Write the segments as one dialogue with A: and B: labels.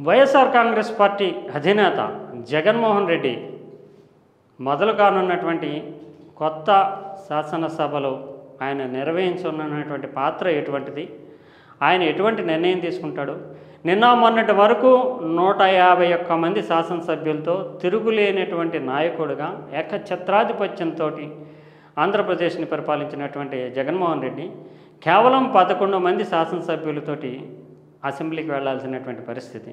A: YSR Congress party అధినేత జగన్మోహన్ రెడ్డి మొదలు కానున్నటువంటి కొత్త శాసనసభలో ఆయన నిర్వహించనున్నటువంటి పాత్ర ఎటువంటిది, ఆయన ఎటువంటి నిర్ణయం తీసుకుంటాడు? నిన్న మొన్నటి వరకు 151 మంది శాసనసభ్యులతో తిరుగులేనటువంటి నాయకుడిగా ఏకఛత్రాధిపత్యంతో ఆంధ్రప్రదేశ్ని పరిపాలించినటువంటి జగన్మోహన్ రెడ్డి కేవలం 11 మంది శాసనసభ్యులతోటి అసెంబ్లీకి వెళ్లాల్సినటువంటి పరిస్థితి.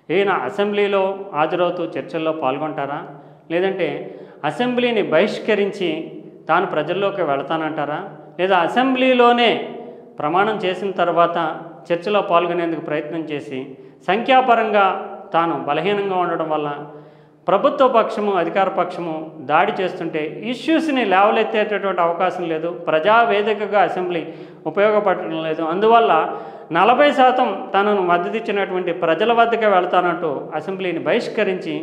A: ఈయన అసెంబ్లీలో హాజరవుతూ చర్చల్లో పాల్గొంటారా, లేదంటే అసెంబ్లీని బహిష్కరించి తాను ప్రజల్లోకి వెళతానంటారా, లేదా అసెంబ్లీలోనే ప్రమాణం చేసిన తర్వాత చర్చలో పాల్గొనేందుకు ప్రయత్నం చేసి సంఖ్యాపరంగా తాను బలహీనంగా ఉండడం వల్ల ప్రభుత్వ పక్షము అధికార పక్షము దాడి చేస్తుంటే ఇష్యూస్ని లేవలెత్తేటటువంటి అవకాశం లేదు, ప్రజావేదికగా అసెంబ్లీ ఉపయోగపడటం లేదు, అందువల్ల 40% తనను మద్దతు ఇచ్చినటువంటి ప్రజల వద్దకే వెళ్తానంటూ అసెంబ్లీని బహిష్కరించి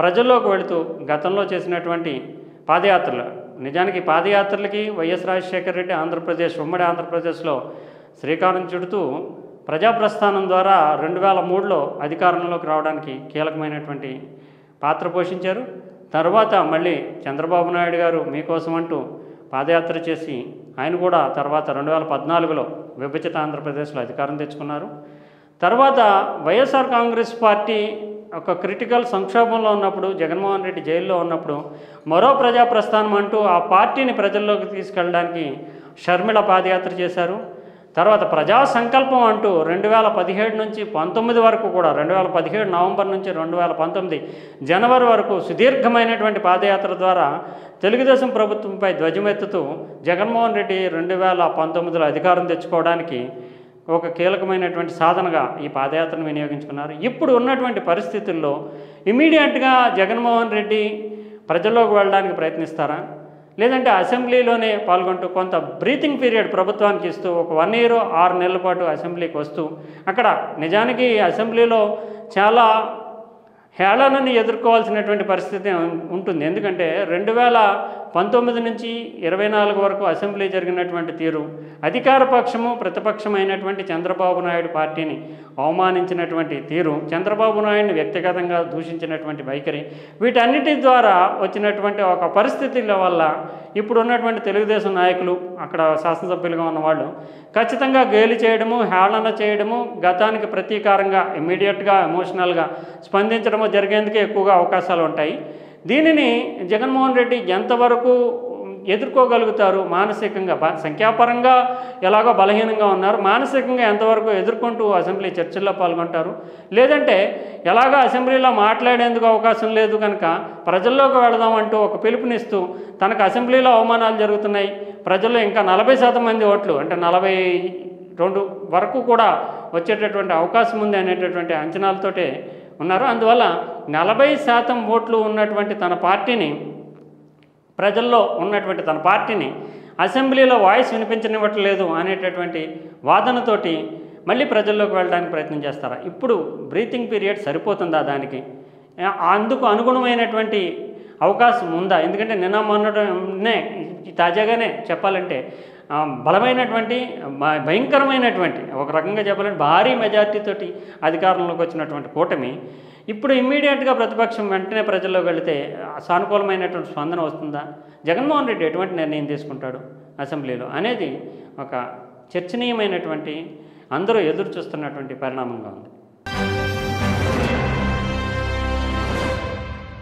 A: ప్రజల్లోకి వెళుతూ గతంలో చేసినటువంటి పాదయాత్రలు, నిజానికి పాదయాత్రలకి వైఎస్ రాజశేఖర రెడ్డి ఉమ్మడి ఆంధ్రప్రదేశ్లో శ్రీకారం చుడుతూ ప్రజాప్రస్థానం ద్వారా 2003లో అధికారంలోకి రావడానికి కీలకమైనటువంటి పాత్ర పోషించారు. తర్వాత మళ్ళీ చంద్రబాబు నాయుడు గారు మీకోసం అంటూ పాదయాత్ర చేసి ఆయన కూడా తర్వాత 2014లో విభజిత ఆంధ్రప్రదేశ్లో అధికారం తెచ్చుకున్నారు. తర్వాత వైఎస్ఆర్ కాంగ్రెస్ పార్టీ ఒక క్రిటికల్ సంక్షోభంలో ఉన్నప్పుడు, జగన్మోహన్ రెడ్డి జైల్లో ఉన్నప్పుడు మరో ప్రజాప్రస్థానం అంటూ ఆ పార్టీని ప్రజల్లోకి తీసుకెళ్ళడానికి షర్మిల పాదయాత్ర చేశారు. తర్వాత ప్రజా సంకల్పం అంటూ 2017 నుంచి 19 వరకు కూడా 2017 నవంబర్ నుంచి 2019 జనవరి వరకు సుదీర్ఘమైనటువంటి పాదయాత్ర ద్వారా తెలుగుదేశం ప్రభుత్వంపై ధ్వజమెత్తుతూ జగన్మోహన్ రెడ్డి 2019లో అధికారం తెచ్చుకోవడానికి ఒక కీలకమైనటువంటి సాధనగా ఈ పాదయాత్రను వినియోగించుకున్నారు. ఇప్పుడు ఉన్నటువంటి పరిస్థితుల్లో ఇమీడియట్గా జగన్మోహన్ రెడ్డి ప్రజల్లోకి వెళ్ళడానికి ప్రయత్నిస్తారా, లేదంటే అసెంబ్లీలోనే పాల్గొంటూ కొంత బ్రీతింగ్ పీరియడ్ ప్రభుత్వానికి ఇస్తూ ఒక 1 year 6 నెలల పాటు అసెంబ్లీకి వస్తూ అక్కడ నిజానికి అసెంబ్లీలో చాలా హేళనని ఎదుర్కోవాల్సినటువంటి పరిస్థితి ఉంటుంది. ఎందుకంటే 2019 నుంచి 24 వరకు అసెంబ్లీ జరిగినటువంటి తీరు, అధికార పక్షము ప్రతిపక్షమైనటువంటి చంద్రబాబు నాయుడు పార్టీని అవమానించినటువంటి తీరు, చంద్రబాబు నాయుడిని వ్యక్తిగతంగా దూషించినటువంటి వైఖరి, వీటన్నిటి ద్వారా వచ్చినటువంటి ఒక పరిస్థితుల వల్ల ఇప్పుడు ఉన్నటువంటి తెలుగుదేశం నాయకులు, అక్కడ శాసనసభ్యులుగా ఉన్నవాళ్ళు ఖచ్చితంగా గేలి చేయడము, హేళన చేయడము, గతానికి ప్రతీకారంగా ఇమ్మీడియట్గా ఎమోషనల్గా స్పందించడము జరిగేందుకే ఎక్కువగా అవకాశాలు ఉంటాయి. దీనిని జగన్మోహన్ రెడ్డి ఎంతవరకు ఎదుర్కోగలుగుతారు, మానసికంగా సంఖ్యాపరంగా ఎలాగో బలహీనంగా ఉన్నారు, మానసికంగా ఎంతవరకు ఎదుర్కొంటూ అసెంబ్లీ చర్చల్లో పాల్గొంటారు, లేదంటే ఎలాగో అసెంబ్లీలో మాట్లాడేందుకు అవకాశం లేదు కనుక ప్రజల్లోకి వెళదామంటూ ఒక పిలుపునిస్తూ తనకు అసెంబ్లీలో అవమానాలు జరుగుతున్నాయి, ప్రజల్లో ఇంకా 40% మంది ఓట్లు అంటే 42 వరకు కూడా వచ్చేటటువంటి అవకాశం ఉంది అనేటటువంటి అంచనాలతోటే ఉన్నారు. అందువల్ల 40% ఓట్లు ఉన్నటువంటి తన పార్టీని, ప్రజల్లో ఉన్నటువంటి తన పార్టీని అసెంబ్లీలో వాయిస్ వినిపించనివ్వట్లేదు అనేటటువంటి వాదనతోటి మళ్ళీ ప్రజల్లోకి వెళ్ళడానికి ప్రయత్నం చేస్తారా? ఇప్పుడు బ్రీతింగ్ పీరియడ్ సరిపోతుందా దానికి? అందుకు అనుగుణమైనటువంటి అవకాశం ఉందా? ఎందుకంటే నిన్న మొన్ననే తాజాగానే చెప్పాలంటే బలమైనటువంటి భయంకరమైనటువంటి ఒక రకంగా చెప్పాలంటే భారీ మెజార్టీతోటి అధికారంలోకి వచ్చినటువంటి కూటమి ఇప్పుడు ఇమ్మీడియట్గా ప్రతిపక్షం వెంటనే ప్రజల్లోకి వెళితే సానుకూలమైనటువంటి స్పందన వస్తుందా? జగన్మోహన్ రెడ్డి ఎటువంటి నిర్ణయం తీసుకుంటాడు అసెంబ్లీలో అనేది ఒక చర్చనీయమైనటువంటి, అందరూ ఎదురు చూస్తున్నటువంటి పరిణామంగా ఉంది.